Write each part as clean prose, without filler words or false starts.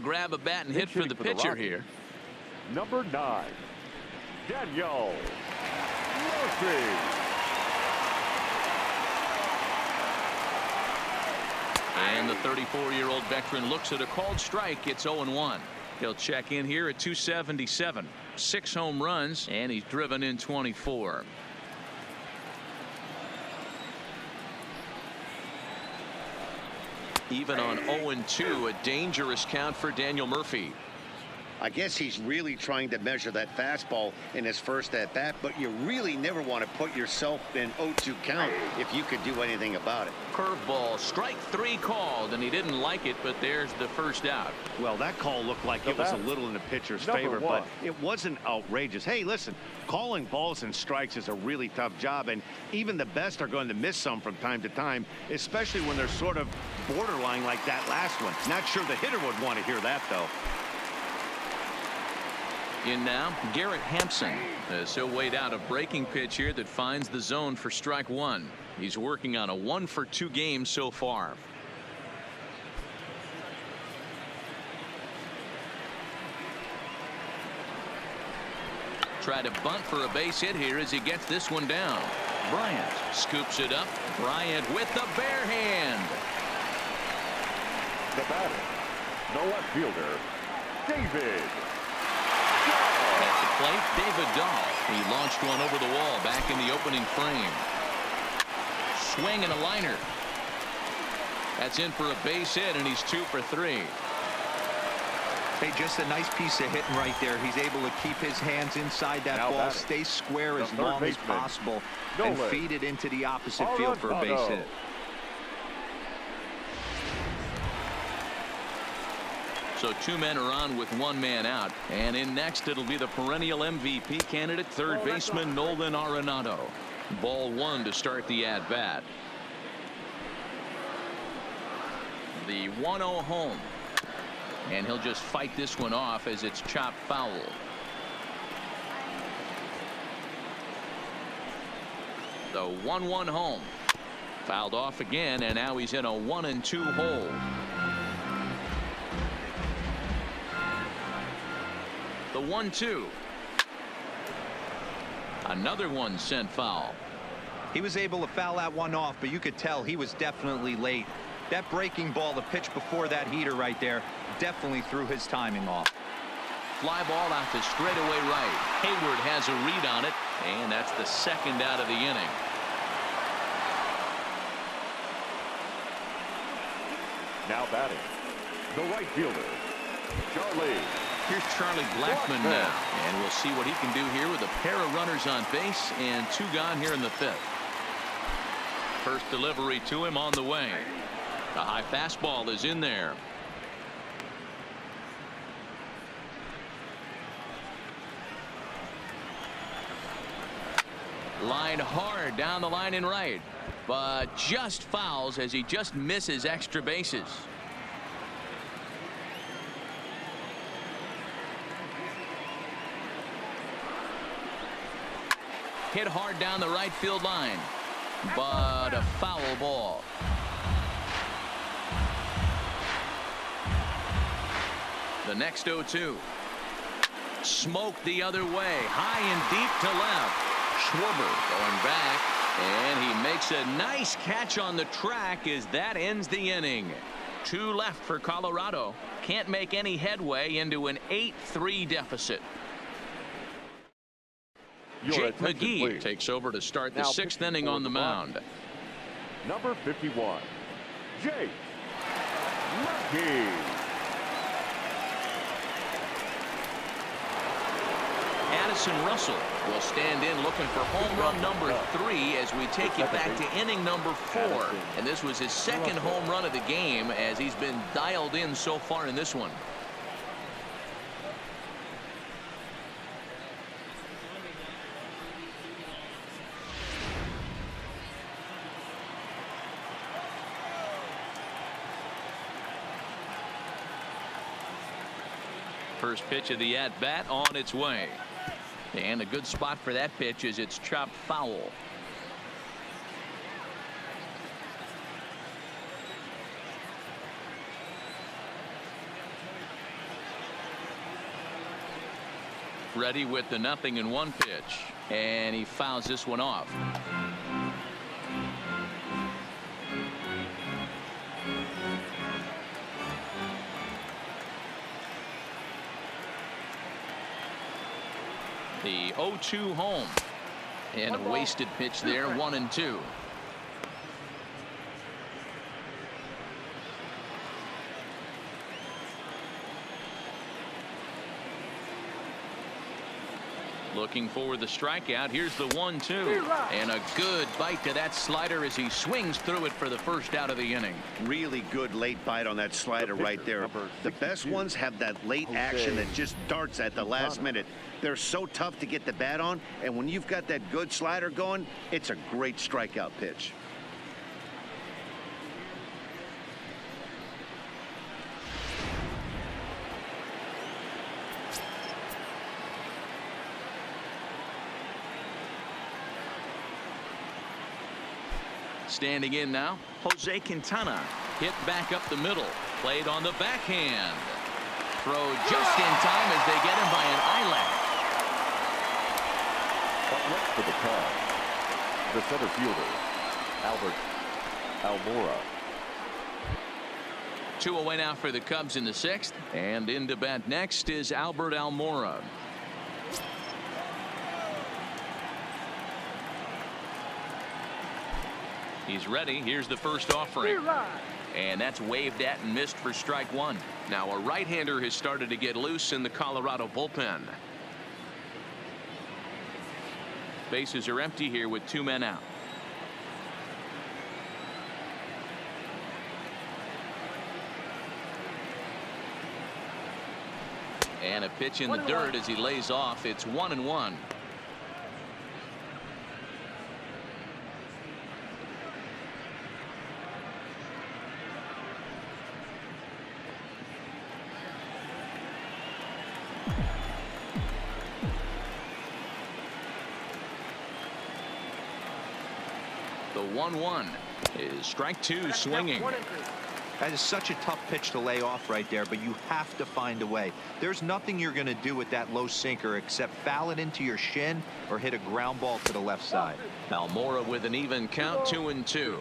grab a bat and hit for the pitcher here. Number 9, Daniel Murphy. And the 34-year-old veteran looks at a called strike. It's 0-1. He'll check in here at 277. 6 home runs, and he's driven in 24. Even on 0-2, a dangerous count for Daniel Murphy. I guess he's really trying to measure that fastball in his first at bat, but you really never want to put yourself in 0-2 count if you could do anything about it. Curveball, strike 3 called, and he didn't like it, but there's the first out. Well, that call looked like it was a little in the pitcher's favor, but it wasn't outrageous. Hey, listen, calling balls and strikes is a really tough job, and even the best are going to miss some from time to time, especially when they're sort of borderline like that last one. Not sure the hitter would want to hear that, though. In now, Garrett Hampson, as he'll wait out a breaking pitch here that finds the zone for strike 1. He's working on a 1-for-2 game so far. Try to bunt for a base hit here as he gets this one down. Bryant scoops it up. Bryant with the bare hand. The batter, the left fielder, David. At the plate, David Dahl. He launched one over the wall back in the opening frame. Swing and a liner. That's in for a base hit, and he's 2 for 3. Hey, just a nice piece of hitting right there. He's able to keep his hands inside that ball, stay square as long as possible, and feed it into the opposite field for a base hit. So 2 men are on with 1 man out, and in next it'll be the perennial MVP candidate, third baseman Nolan Arenado. Ball 1 to start the at-bat. The 1-0 home, and he'll just fight this one off as it's chopped foul. The 1-1 home, fouled off again, and now he's in a 1-2 hole. The 1-2. Another one sent foul. He was able to foul that one off, but you could tell he was definitely late. That breaking ball, the pitch before that heater right there, definitely threw his timing off. Fly ball out to straightaway right. Hayward has a read on it, and that's the second out of the inning. Now batting, the right fielder, Charlie. Here's Charlie Blackmon now, and we'll see what he can do here with a pair of runners on base and 2 gone here in the 5th. First delivery to him on the way. The high fastball is in there. Line hard down the line in right, but just fouls as he just misses extra bases. Hit hard down the right field line, but a foul ball. The next 0-2. Smoked the other way, high and deep to left. Schwarber going back, and he makes a nice catch on the track as that ends the inning. 2 left for Colorado. Can't make any headway into an 8-3 deficit. Jake McGee takes over to start the 6th inning on the mound. Number 51, Jake McGee. Addison Russell will stand in looking for home run number 3 as we take you back to inning number 4. And this was his 2nd home run of the game as he's been dialed in so far in this one. First pitch of the at-bat on its way. And a good spot for that pitch is it's chopped foul. Ready with the 0-1 pitch. And he fouls this one off. The 0-2 home. And a wasted pitch there, 1-2. Looking for the strikeout. Here's the 1-2. And a good bite to that slider as he swings through it for the first out of the inning. Really good late bite on that slider right there. The best ones have that late action that just darts at the last minute. They're so tough to get the bat on, and when you've got that good slider going, it's a great strikeout pitch. Standing in now, Jose Quintana. Hit back up the middle. Played on the backhand. Throw just in time as they get him by an eyelash. Up for the Cubs, the center fielder, Albert Almora. 2 away now for the Cubs in the 6th. And in to bat next is Albert Almora. He's ready. Here's the first offering. And that's waved at and missed for strike 1. Now a right-hander has started to get loose in the Colorado bullpen. Bases are empty here with 2 men out. And a pitch in the dirt as he lays off. It's 1-1. The 1-1 is strike 2 swinging. That is such a tough pitch to lay off right there, but you have to find a way. There's nothing you're going to do with that low sinker except foul it into your shin or hit a ground ball to the left side. Almora with an even count, 2-2.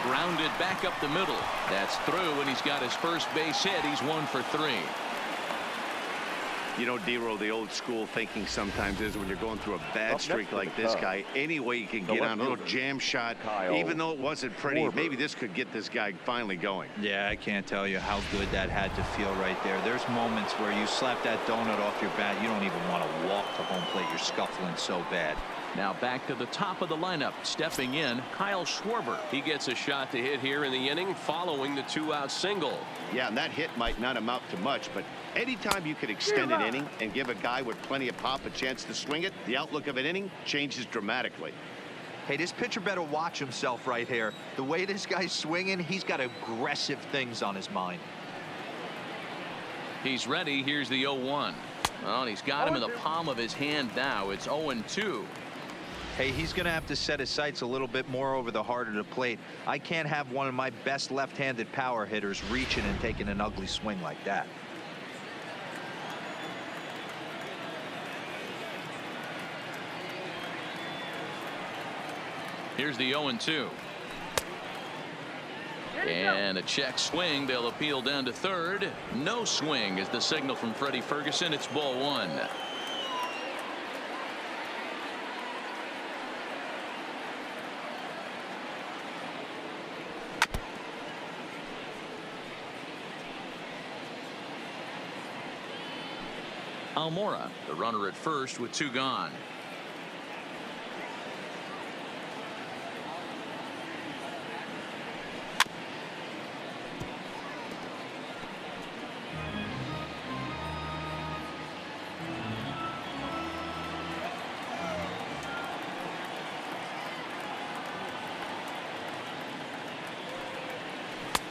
Grounded back up the middle. That's through, and he's got his first base hit. He's 1 for 3. You know, D-Row, the old school thinking sometimes is when you're going through a bad streak like this guy, any way you can get on a little jam shot, even though it wasn't pretty, maybe this could get this guy finally going. Yeah, I can't tell you how good that had to feel right there. There's moments where you slap that donut off your bat, you don't even want to walk to home plate. You're scuffling so bad. Now back to the top of the lineup. Stepping in, Kyle Schwarber. He gets a shot to hit here in the inning following the 2-out single. Yeah, and that hit might not amount to much, but anytime you can extend an inning and give a guy with plenty of pop a chance to swing it, the outlook of an inning changes dramatically. Hey, this pitcher better watch himself right here. The way this guy's swinging, he's got aggressive things on his mind. He's ready. Here's the 0-1. Well, he's got him in the palm of his hand now. It's 0-2. Hey, he's going to have to set his sights a little bit more over the heart of the plate. I can't have one of my best left-handed power hitters reaching and taking an ugly swing like that. Here's the 0-2. And a check swing. They'll appeal down to third. No swing is the signal from Freddie Ferguson. It's ball 1. Almora, the runner at first with 2 gone.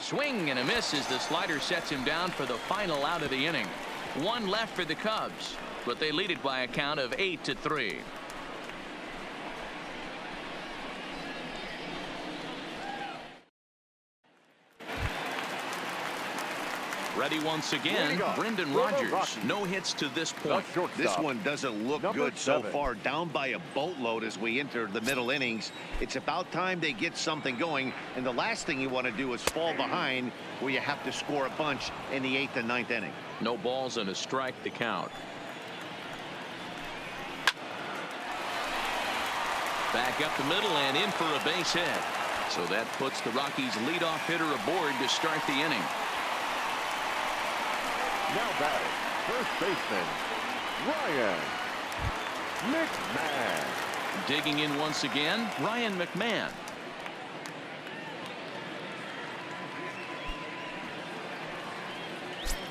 Swing and a miss as the slider sets him down for the final out of the inning. 1 left for the Cubs, but they lead it by a count of 8-3. Ready once again, Brendan Rodgers. No hits to this point. This one doesn't look good so far. Down by a boatload as we enter the middle innings. It's about time they get something going. And the last thing you want to do is fall behind where you have to score a bunch in the 8th and 9th inning. No balls and a strike to count. Back up the middle and in for a base hit. So that puts the Rockies leadoff hitter aboard to start the inning. Now batting, first baseman, Ryan McMahon. Digging in once again, Ryan McMahon.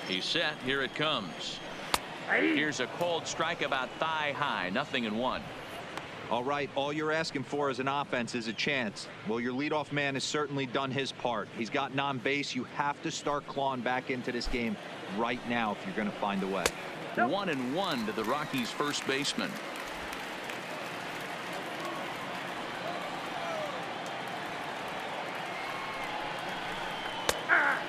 He's set. Here it comes. Here's a cold strike about thigh high. 0-1. All right, all you're asking for as an offense is a chance. Well, your leadoff man has certainly done his part. He's gotten on base. You have to start clawing back into this game right now if you're going to find a way. 1-1 to the Rockies' first baseman.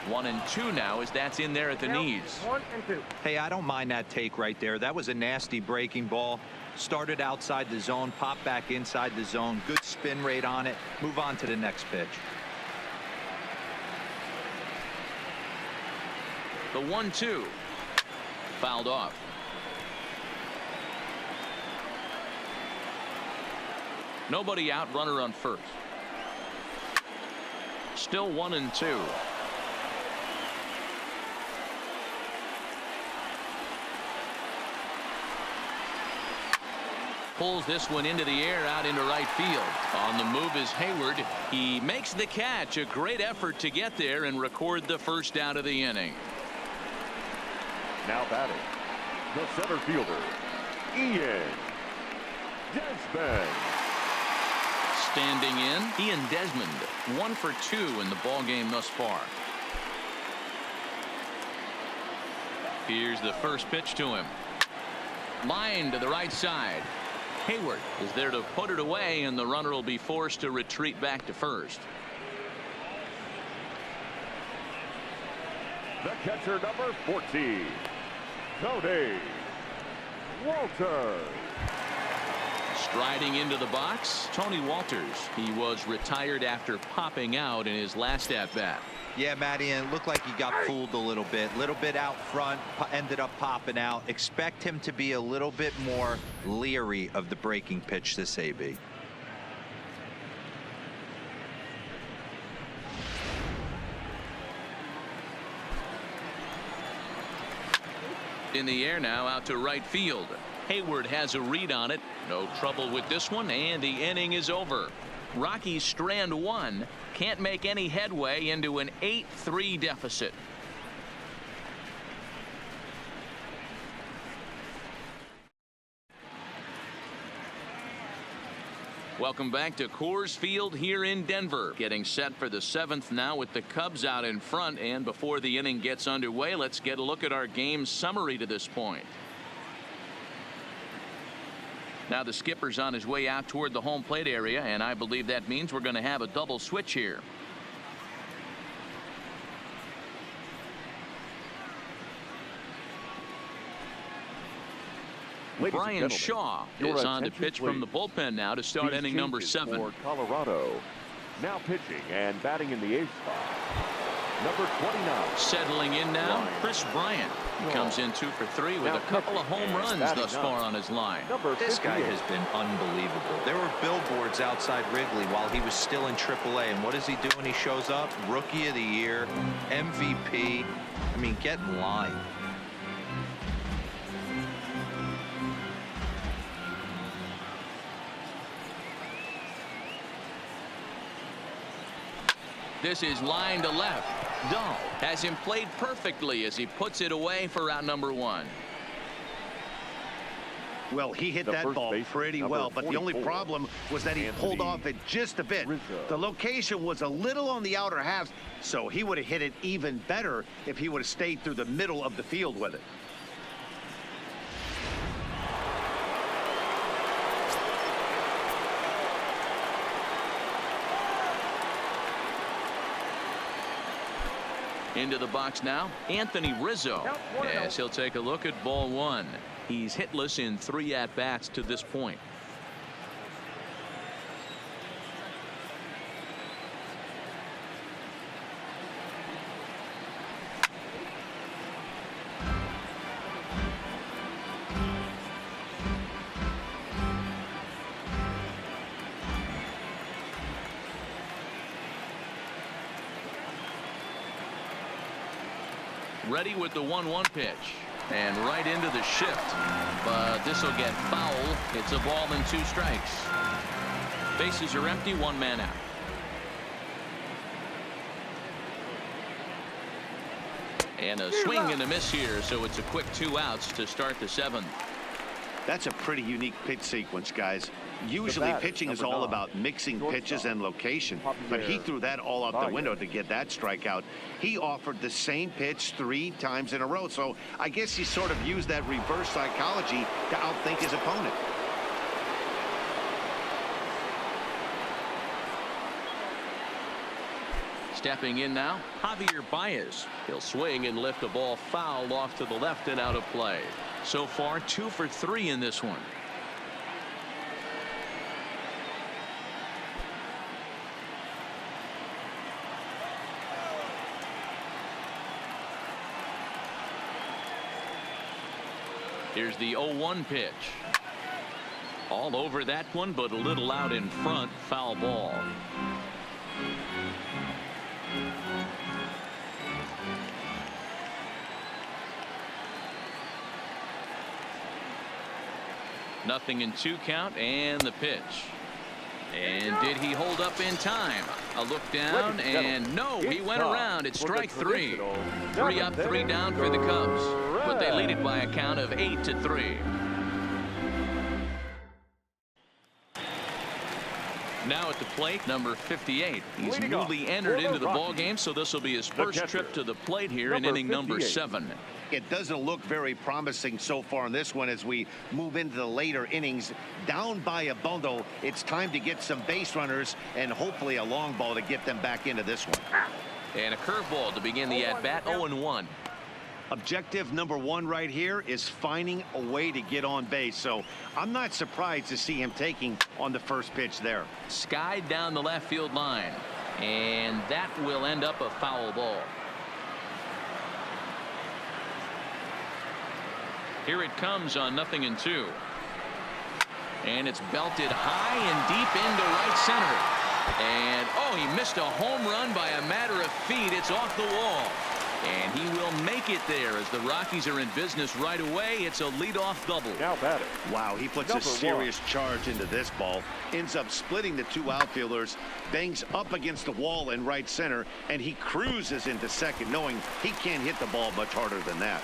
One and two now as that's in there at the knees. 1 and 2. Hey, I don't mind that take right there. That was a nasty breaking ball. Started outside the zone, popped back inside the zone. Good spin rate on it. Move on to the next pitch. The 1-2. Fouled off. Nobody out, runner on first. Still 1 and 2. Pulls this one into the air out into right field. On the move is Hayward. He makes the catch. A great effort to get there and record the first out of the inning. Now batting, the center fielder, Ian Desmond. Standing in, Ian Desmond, 1 for 2 in the ball game thus far. Here's the first pitch to him. Line to the right side. Hayward is there to put it away, and the runner will be forced to retreat back to first. The catcher, number 14, Cody Walters. Striding into the box, Tony Walters. He was retired after popping out in his last at-bat. Yeah, Matty, and it looked like he got fooled a little bit out front, ended up popping out. Expect him to be a little bit more leery of the breaking pitch this AB. In the air now, out to right field. Hayward has a read on it. No trouble with this one, and the inning is over. Rockies strand one. Can't make any headway into an 8-3 deficit. Welcome back to Coors Field here in Denver. Getting set for the 7th now with the Cubs out in front. And before the inning gets underway, let's get a look at our game summary to this point. Now the skipper's on his way out toward the home plate area, and I believe that means we're going to have a double switch here. Brian Shaw is on to pitch from the bullpen now to start inning number 7. For Colorado, now pitching and batting in the 8th spot, number 29. Settling in now, Chris Bryant. He comes in 2 for 3 with a couple of home runs thus far on his line. This guy has been unbelievable. There were billboards outside Wrigley while he was still in AAA, and what does he do when he shows up? Rookie of the Year, MVP. I mean, get in line. This is line to left. Dahl has him played perfectly as he puts it away for out number 1. Well, he hit that ball pretty well, but the only problem was that he pulled off it just a bit. The location was a little on the outer half, so he would have hit it even better if he would have stayed through the middle of the field with it. Into the box now, Anthony Rizzo, as he'll take a look at ball one. He's hitless in 3 at-bats to this point. Ready with the 1-1 pitch. And right into the shift. But this will get foul. It's a ball and 2 strikes. Bases are empty, 1 man out. And a swing and a miss here, so it's a quick 2 outs to start the 7th. That's a pretty unique pitch sequence, guys. Usually pitching is all about mixing pitches and location, but he threw that all out the window to get that strikeout. He offered the same pitch 3 times in a row, so I guess he sort of used that reverse psychology to outthink his opponent. Stepping in now, Javier Baez. He'll swing and lift a ball foul off to the left and out of play. So far 2 for 3 in this one. Here's the 0-1 pitch. All over that one, but a little out in front. Foul ball. Nothing in 2 count, and the pitch. And did he hold up in time? A look down, and no, he went around. It's strike 3. 3 up, 3 down for the Cubs, but they lead it by a count of 8-3. Now at the plate, number 58. He's newly entered into the ball game, so this will be his first trip to the plate here in inning number 7. It doesn't look very promising so far in this one as we move into the later innings. Down by a bundle, it's time to get some base runners and hopefully a long ball to get them back into this one. And a curveball to begin the at-bat, 0-1. Objective number 1 right here is finding a way to get on base, so I'm not surprised to see him taking on the first pitch there. Skied down the left field line, and that will end up a foul ball. Here it comes on 0-2. And it's belted high and deep into right center. And, oh, he missed a home run by a matter of feet. It's off the wall. And he will make it there as the Rockies are in business right away. It's a leadoff double. Now batting. Wow, he puts a serious charge into this ball. Ends up splitting the 2 outfielders. Bangs up against the wall in right center. And he cruises into second, knowing he can't hit the ball much harder than that.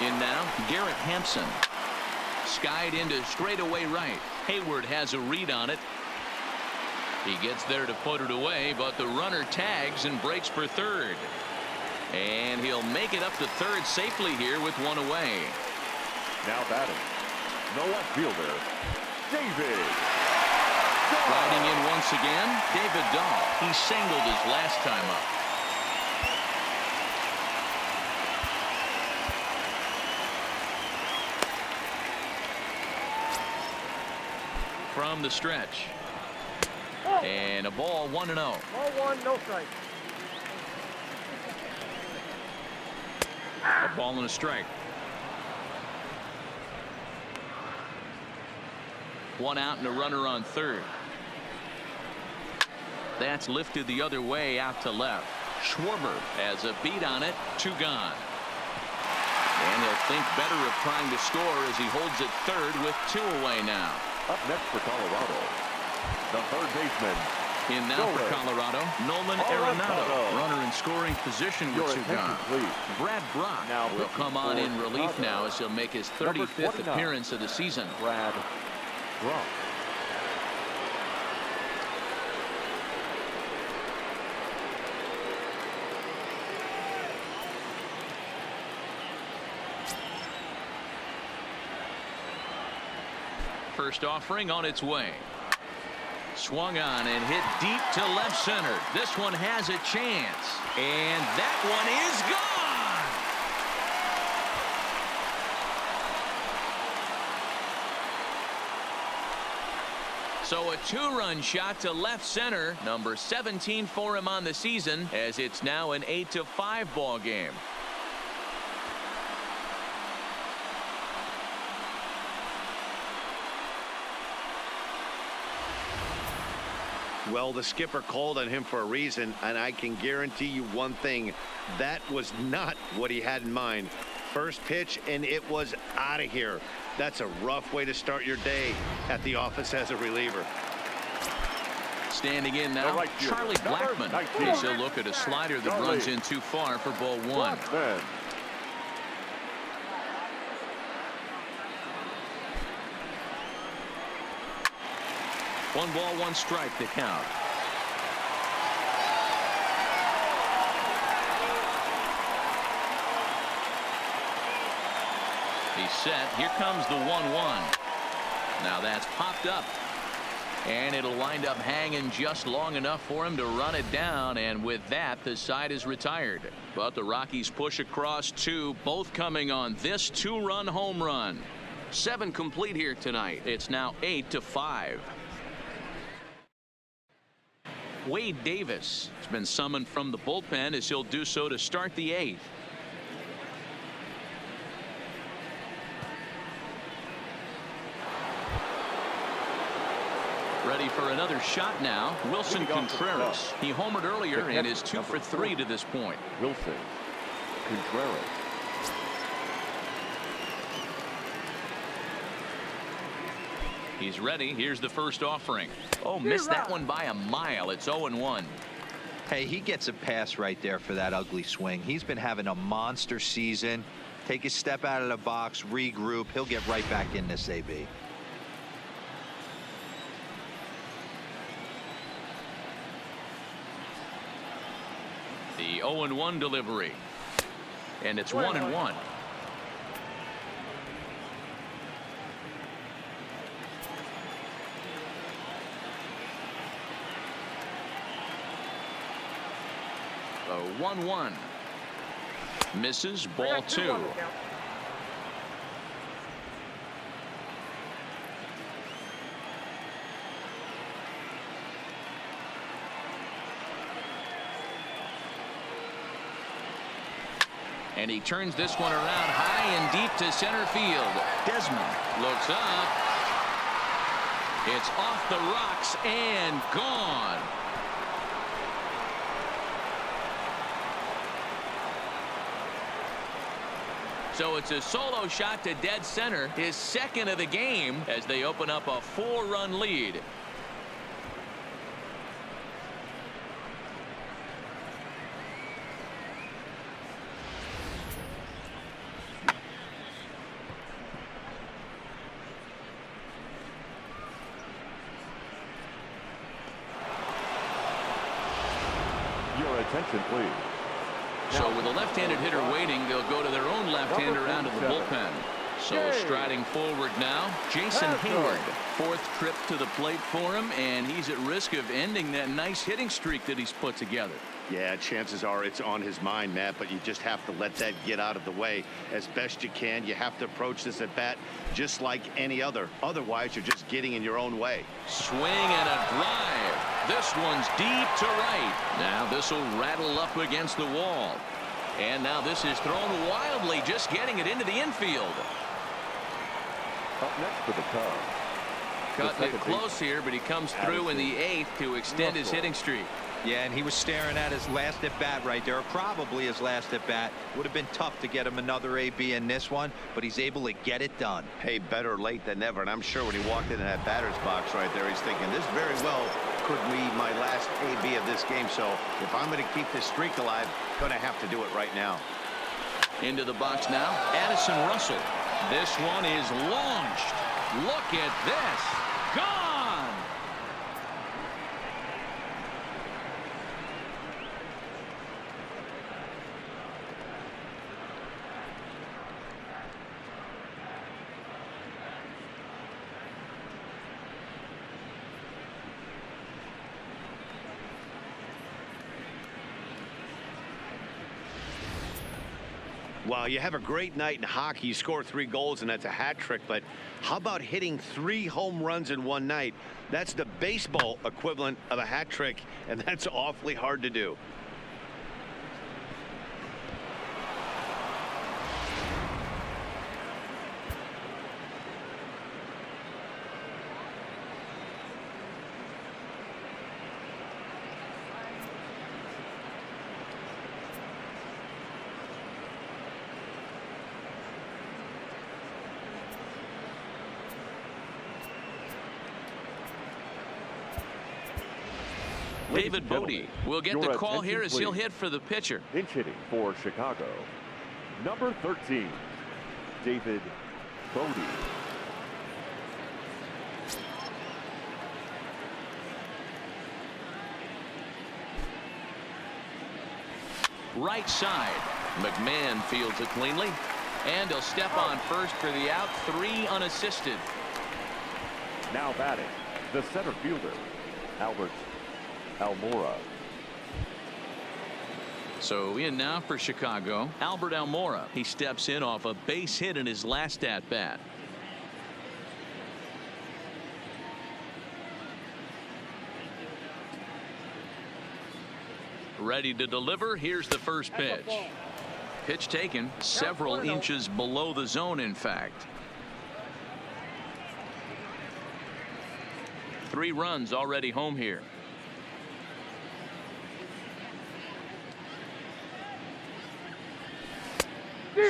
In now, Garrett Hampson. Skied into straightaway right. Hayward has a read on it. He gets there to put it away, but the runner tags and breaks for third. And he'll make it up to third safely here with 1 away. Now batting. No left fielder. David. Riding in once again, David Dahl. He singled his last time up. From the stretch. And a ball, 1-0. Ball 1, no strike. A ball and a strike. 1 out and a runner on third. That's lifted the other way out to left. Schwarber has a beat on it. 2 gone. And he'll think better of trying to score as he holds it third with 2 away now. Up next for Colorado, the third baseman. In now for Colorado, Nolan Arenado. Runner in scoring position with 2 gone. Brad Brock will come on in relief now as he'll make his 35th appearance of the season. Brad Brock. First offering on its way. Swung on and hit deep to left center. This one has a chance. And that one is gone. So a two-run shot to left center. Number 17 for him on the season, as it's now an 8-5 ball game. Well, the skipper called on him for a reason, and I can guarantee you one thing. That was not what he had in mind. First pitch, and it was out of here. That's a rough way to start your day at the office as a reliever. Standing in now, Charlie Blackmon takes a look at a slider that runs in too far for ball one. One ball, one strike to count. He's set. Here comes the 1-1. Now that's popped up. And it'll wind up hanging just long enough for him to run it down. And with that, the side is retired. But the Rockies push across two, both coming on this two-run home run. 7 complete here tonight. It's now 8-5. Wade Davis has been summoned from the bullpen, as he'll do so to start the 8th. Ready for another shot now. Wilson Contreras. He homered earlier and is 2 for 3 to this point. Wilson Contreras. He's ready. Here's the first offering. Oh, missed that one by a mile. It's 0-1. Hey, he gets a pass right there for that ugly swing. He's been having a monster season. Take a step out of the box, regroup. He'll get right back in this AB. The 0-1 delivery. And it's 1-1. The 1-1. Misses, ball 2. And he turns this one around high and deep to center field. Desmond looks up. It's off the rocks and gone. So it's a solo shot to dead center, his second of the game, as they open up a 4-run lead. Your attention, please. So with a left-handed hitter waiting, they'll go to their own left-hander out of the bullpen. So striding forward now, Jason Hayward. 4th trip to the plate for him, and he's at risk of ending that nice hitting streak that he's put together. Yeah, chances are it's on his mind, Matt, but you just have to let that get out of the way as best you can. You have to approach this at bat just like any other. Otherwise, you're just getting in your own way. Swing and a drive. This one's deep to right. Now this will rattle up against the wall. And now this is thrown wildly, just getting it into the infield. Up next for the Cubs. Cutting it close here, but he comes through in the 8th to extend his hitting streak. Yeah, and he was staring at his last at bat right there, probably his last at bat. Would have been tough to get him another AB in this one, but he's able to get it done. Hey, better late than never. And I'm sure when he walked into that batter's box right there, he's thinking this very well could be my last AB of this game. So if I'm going to keep this streak alive, going to have to do it right now. Into the box now, Addison Russell. This one is launched. Look at this. Gone. Well, you have a great night in hockey. You score 3 goals, and that's a hat trick. But how about hitting 3 home runs in one night? That's the baseball equivalent of a hat trick, and that's awfully hard to do. David Bodie will get the call here as he'll hit for the pitcher. Pinch hitting for Chicago, number 13, David Bodie. Right side. McMahon fields it cleanly. And he'll step on first for the out. 3 unassisted. Now batting, the center fielder, Albert Almora. So in now for Chicago, Albert Almora. He steps in off a base hit in his last at bat. Ready to deliver. Here's the first pitch. Pitch taken several inches below the zone, in fact. 3 runs already home here.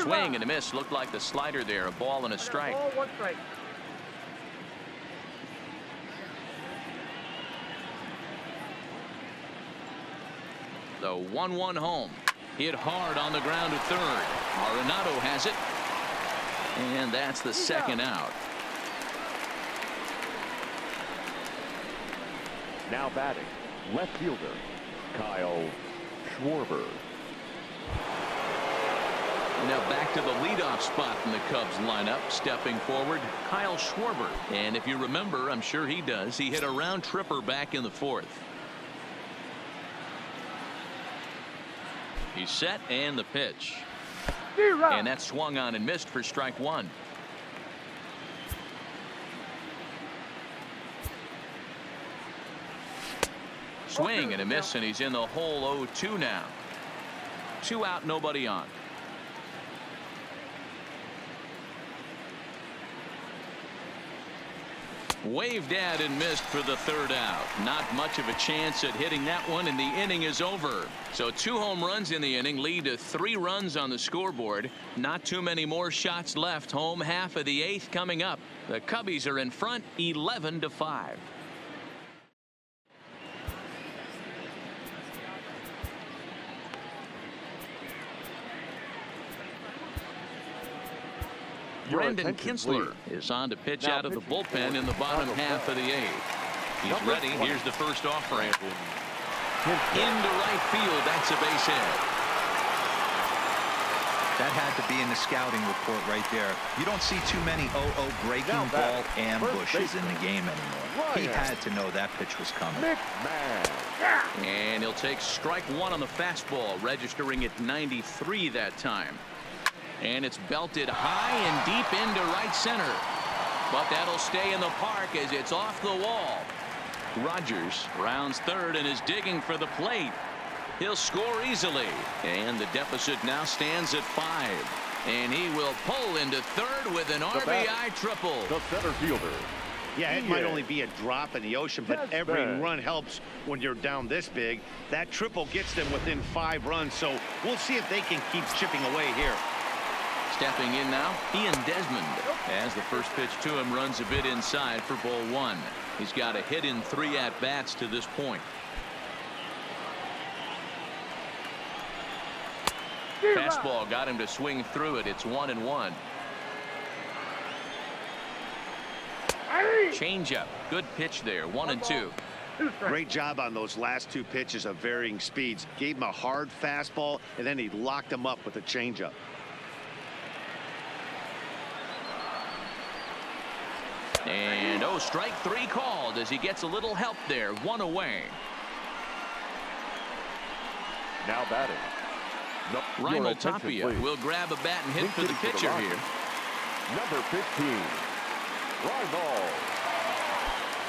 Swing and a miss. Looked like the slider there. A ball and a strike. The 1-1 home. Hit hard on the ground to third. Arenado has it. And that's the second out. Now batting, left fielder, Kyle Schwarber. Now back to the leadoff spot in the Cubs lineup. Stepping forward, Kyle Schwarber. And if you remember, I'm sure he does, he hit a round tripper back in the 4th. He's set and the pitch. And that's swung on and missed for strike 1. Swing and a miss, and he's in the hole 0-2 now. 2 out, nobody on. Waved at and missed for the 3rd out. Not much of a chance at hitting that one, and the inning is over. So 2 home runs in the inning lead to 3 runs on the scoreboard. Not too many more shots left. Home half of the 8th coming up. The Cubbies are in front 11-5. Brandon Kinsler is on to pitch out of the bullpen in the bottom half of the 8th. He's ready. Here's the first offering. Into right field. That's a base hit. That had to be in the scouting report right there. You don't see too many 0-0 breaking ball ambushes in the game anymore. He had to know that pitch was coming. And he'll take strike 1 on the fastball, registering at 93 that time. And it's belted high and deep into right center. But that'll stay in the park as it's off the wall. Rogers rounds third and is digging for the plate. He'll score easily. And the deficit now stands at 5. And he will pull into third with an RBI triple. The center fielder. Yeah, it might only be a drop in the ocean, but every run helps when you're down this big. That triple gets them within 5 runs, so we'll see if they can keep chipping away here. Stepping in now, Ian Desmond. As the first pitch to him runs a bit inside for ball 1. He's got a hit in 3 at-bats to this point. Fastball got him to swing through it. It's 1-1. Changeup. Good pitch there. 1-2. Great job on those last 2 pitches of varying speeds. Gave him a hard fastball, and then he locked him up with a changeup. And strike 3 called as he gets a little help there. 1 away. Now batting, Raimel Tapia will grab a bat and hit for the pitcher here. Number 15, Raimel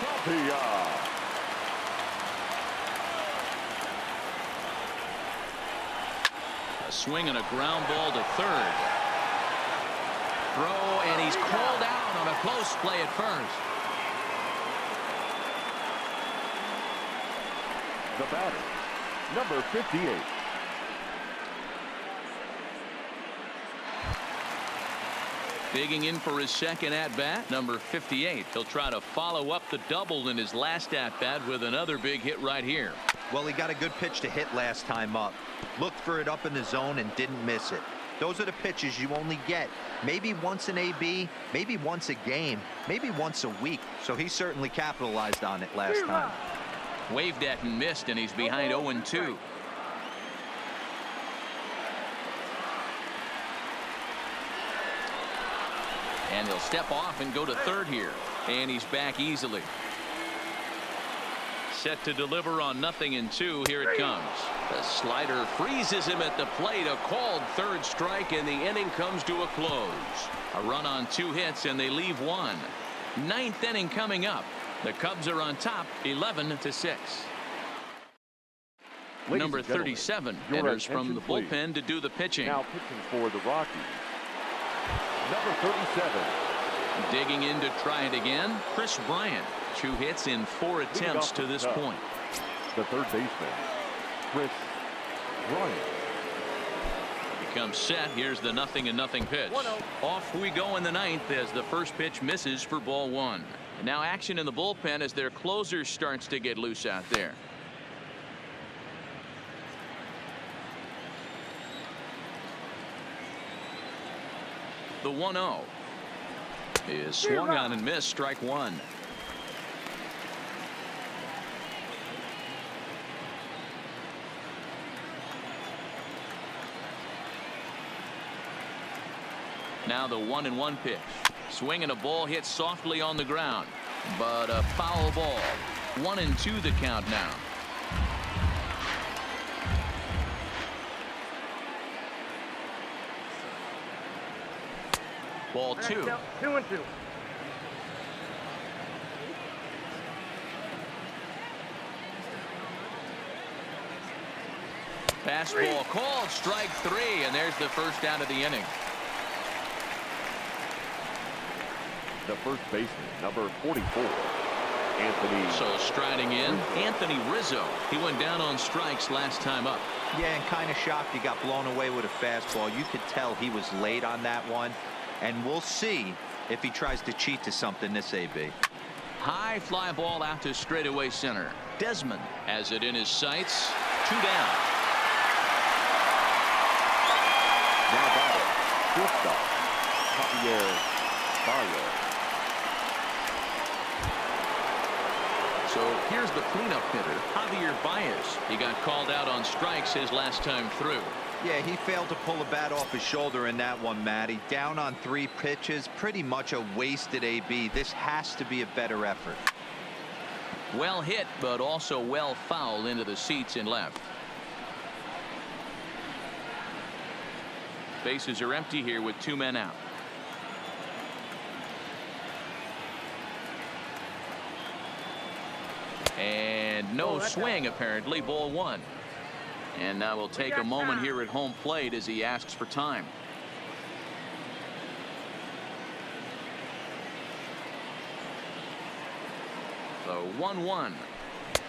Tapia. A swing and a ground ball to third. Throw, and he's called out on a close play at first. The batter, number 58. Digging in for his second at-bat, number 58. He'll try to follow up the double in his last at-bat with another big hit right here. Well, he got a good pitch to hit last time up. Looked for it up in the zone and didn't miss it. Those are the pitches you only get maybe once an AB, maybe once a game, maybe once a week. So he certainly capitalized on it last time. Waved at and missed, and he's behind 0-2. And he'll step off and go to third here. And he's back easily. Set to deliver on 0-2. Here it comes. The slider freezes him at the plate. A called third strike, and the inning comes to a close. A run on 2 hits, and they leave 1. 9th inning coming up. The Cubs are on top, 11-6. Number 37 enters from the bullpen to do the pitching. Now pitching for the Rockies, number 37. Digging in to try it again, Chris Bryant. 2 hits in 4 attempts to this point. The third baseman, Chris Bryant. Becomes set. Here's the 0-0 pitch. Off we go in the 9th as the first pitch misses for ball 1. And now action in the bullpen as their closer starts to get loose out there. The 1-0 is swung on and missed. Strike 1. Now the 1-1 pitch. Swing and a ball hit softly on the ground, but a foul ball. 1-2 the count now. Ball 2. 2-2. Fastball called, strike 3, and there's the first out of the inning. The first baseman, number 44, Anthony. So striding in, Anthony Rizzo. He went down on strikes last time up. Yeah, and kind of shocked he got blown away with a fastball. You could tell he was late on that one. And we'll see if he tries to cheat to something this AB. High fly ball out to straightaway center. Desmond has it in his sights. 2 down. Now batting, shortstop, Javier Baez. So here's the cleanup hitter, Javier Baez. He got called out on strikes his last time through. Yeah, he failed to pull a bat off his shoulder in that one, Matty. Down on 3 pitches, pretty much a wasted AB. This has to be a better effort. Well hit, but also well fouled into the seats in left. Bases are empty here with 2 men out. And no swing, apparently. Ball 1. And now we'll take a moment here at home plate as he asks for time. So 1-1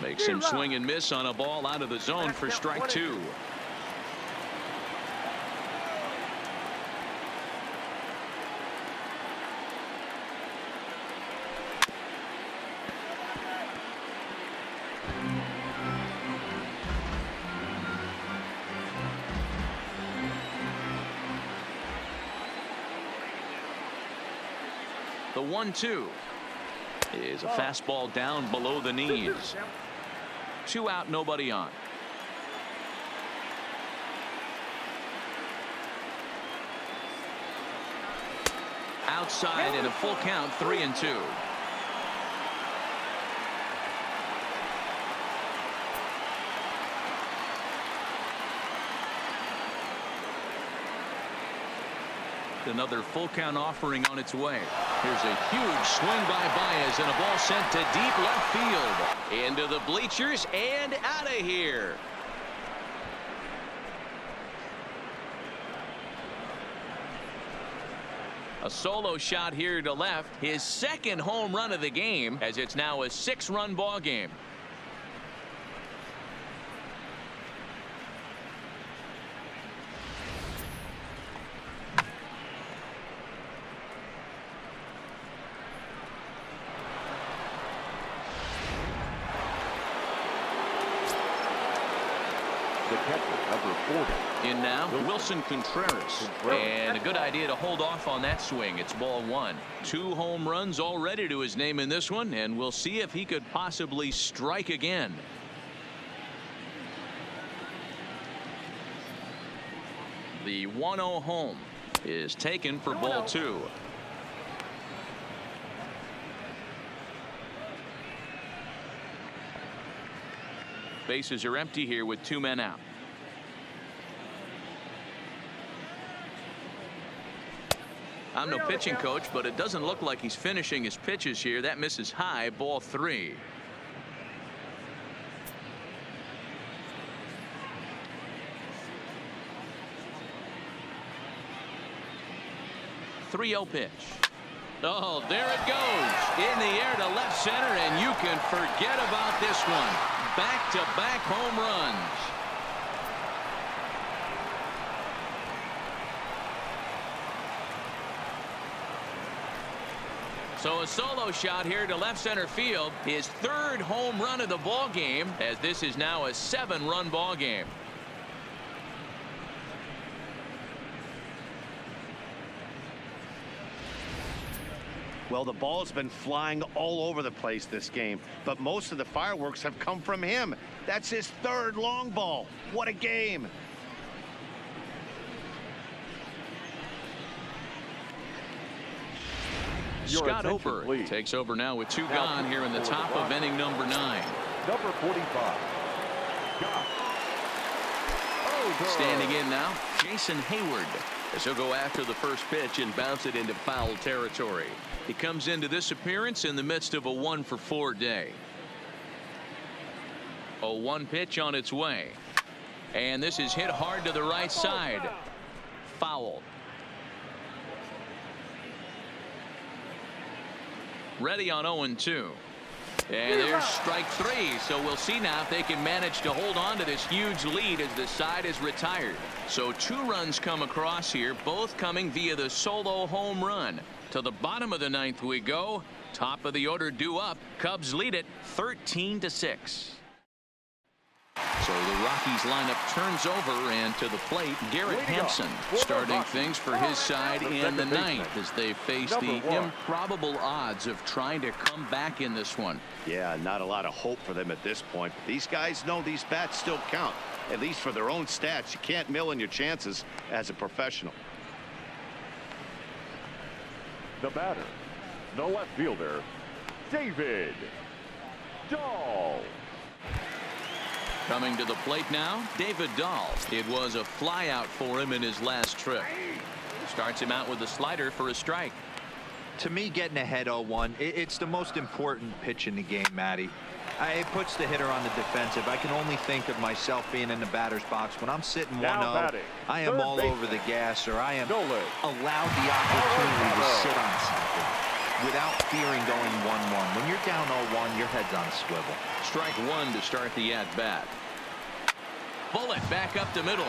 makes him swing and miss on a ball out of the zone for strike 2. The 1-2 is a fastball down below the knees. 2 out, nobody on. Outside in a full count, 3-2. Another full count offering on its way. Here's a huge swing by Baez and a ball sent to deep left field. Into the bleachers and out of here. A solo shot here to left. His second home run of the game, as it's now a 6-run ball game. The catcher, number 40. In now, Wilson Contreras. And a good idea to hold off on that swing. It's ball 1. 2 home runs already to his name in this one, and we'll see if he could possibly strike again. The 1-0 home is taken for ball 2. Bases are empty here with 2 men out. I'm no pitching coach, but it doesn't look like he's finishing his pitches here. That misses high, ball 3. .3-0 pitch. Oh, there it goes. In the air to left center, and you can forget about this one. Back-to-back home runs. So a solo shot here to left center field. His 3rd home run of the ball game, as this is now a 7-run ball game. Well, the ball has been flying all over the place this game, but most of the fireworks have come from him. That's his 3rd long ball. What a game. Scott Hooper takes over now with 2 gone here in the top of inning number 9. Number 45. Standing in now, Jason Hayward, as he'll go after the first pitch and bounce it into foul territory. He comes into this appearance in the midst of a 1-for-4 day. A 1 pitch on its way. And this is hit hard to the right side. Foul. Ready on 0-2. And there's strike 3. So we'll see now if they can manage to hold on to this huge lead as the side is retired. So 2 runs come across here, both coming via the solo home run. To the bottom of the 9th we go. Top of the order due up. Cubs lead it 13-6. So the Rockies lineup turns over, and to the plate, Garrett Hampson starting things for his side in the 9th as they face the improbable odds of trying to come back in this one. Yeah, not a lot of hope for them at this point. These guys know these bats still count, at least for their own stats. You can't mill in your chances as a professional. The batter, the left fielder, David Dahl. Coming to the plate now, David Dahl. It was a flyout for him in his last trip. Starts him out with a slider for a strike. To me, getting ahead 0-1, it's the most important pitch in the game, Matty. It puts the hitter on the defensive. I can only think of myself being in the batter's box. When I'm sitting 1-0, I am all over the gas, or I am allowed the opportunity to sit on something without fearing going 1-1. When you're down 0-1, your head's on a swivel. Strike 1 to start the at-bat. Bullet back up the middle.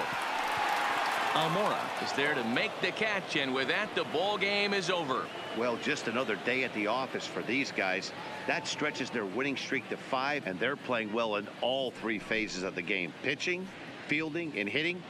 Almora is there to make the catch, and with that, the ball game is over. Well, just another day at the office for these guys. That stretches their winning streak to 5, and they're playing well in all 3 phases of the game. Pitching, fielding, and hitting.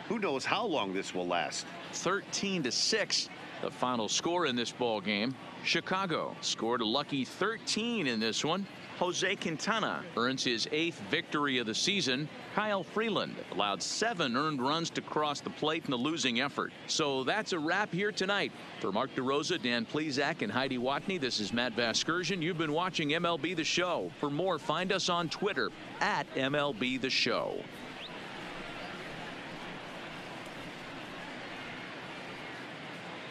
Who knows how long this will last. 13-6, the final score in this ball game. Chicago scored a lucky 13 in this one. Jose Quintana earns his 8th victory of the season. Kyle Freeland allowed 7 earned runs to cross the plate in the losing effort. So that's a wrap here tonight. For Mark DeRosa, Dan Plesac, and Heidi Watney, this is Matt Vasgersian. You've been watching MLB The Show. For more, find us on Twitter @MLB The Show.